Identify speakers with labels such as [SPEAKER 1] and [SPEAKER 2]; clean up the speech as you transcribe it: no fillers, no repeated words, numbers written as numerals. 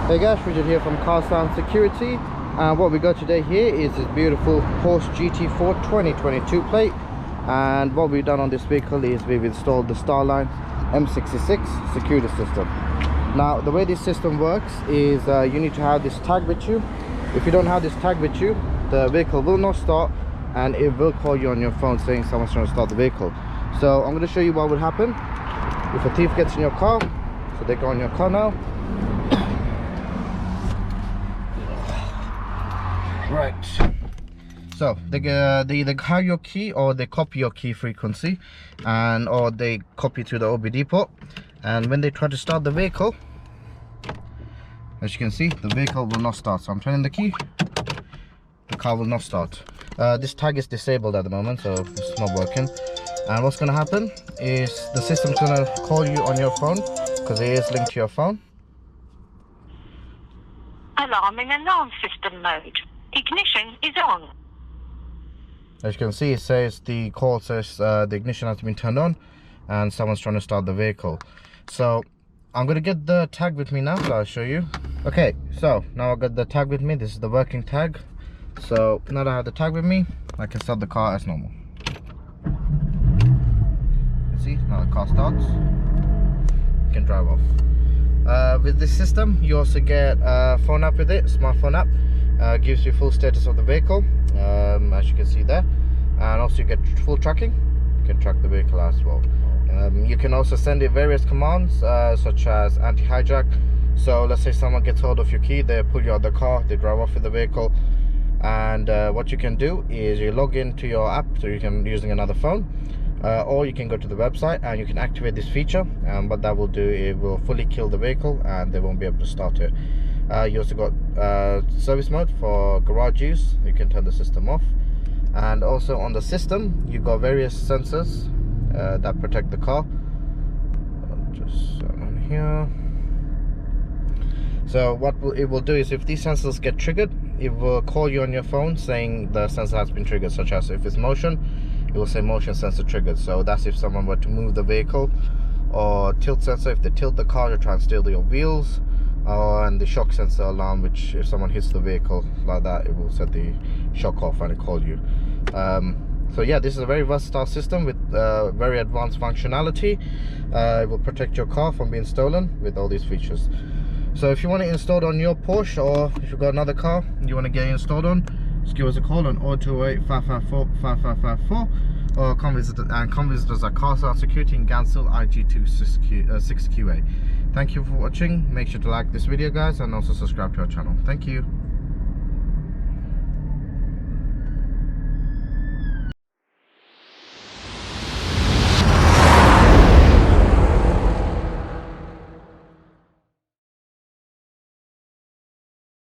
[SPEAKER 1] Hey guys, Richard here from Car Sound Security, and what we got today here is this beautiful Porsche GT4 2022 plate. And what we've done on this vehicle is we've installed the StarLine M66 security system. Now the way this system works is you need to have this tag with you. If you don't have this tag with you, the vehicle will not start and it will call you on your phone saying someone's trying to start the vehicle. So I'm going to show you what would happen if a thief gets in your car. So they go in your car now. Right, so they either have your key or they copy your key frequency, and or they copy to the OBD port. And when they try to start the vehicle, as you can see, the vehicle will not start. So I'm turning the key, the car will not start. This tag is disabled at the moment, so it's not working. And what's going to happen is the system's going to call you on your phone, because it is linked to your phone.
[SPEAKER 2] Alarm in alarm system mode. Ignition is on.
[SPEAKER 1] As you can see, it says the call says the ignition has been turned on and someone's trying to start the vehicle. So I'm going to get the tag with me now, so I'll show you. Okay, so now I've got the tag with me. This is the working tag. So now that I have the tag with me, I can start the car as normal. You see, now the car starts. You can drive off. With this system, you also get a phone app with it, smartphone app. Gives you full status of the vehicle, as you can see there, and also you get full tracking. You can track the vehicle as well. You can also send it various commands, such as anti-hijack. So let's say someone gets hold of your key, they pull you out of the car, they drive off with the vehicle, and what you can do is you log into your app, so you can using another phone, or you can go to the website and you can activate this feature. What that will do, it will fully kill the vehicle and they won't be able to start it. You also got service mode for garage use. You can turn the system off, and also on the system you got various sensors that protect the car. Just on here. So what it will do is, if these sensors get triggered, it will call you on your phone saying the sensor has been triggered, such as if it's motion, it will say motion sensor triggered. So that's if someone were to move the vehicle, or tilt sensor, if they tilt the car to try and steal your wheels. And the shock sensor alarm, which if someone hits the vehicle like that, it will set the shock off and it call you. So yeah, this is a very versatile system with very advanced functionality. It will protect your car from being stolen with all these features. So if you want it installed on your Porsche, or if you've got another car you want to get it installed on, just give us a call on 028-554-5554, or come visit us at Car Sound Security in Gansel IG2 6QA. Thank you for watching. Make sure to like this video, guys, and also subscribe to our channel. Thank you.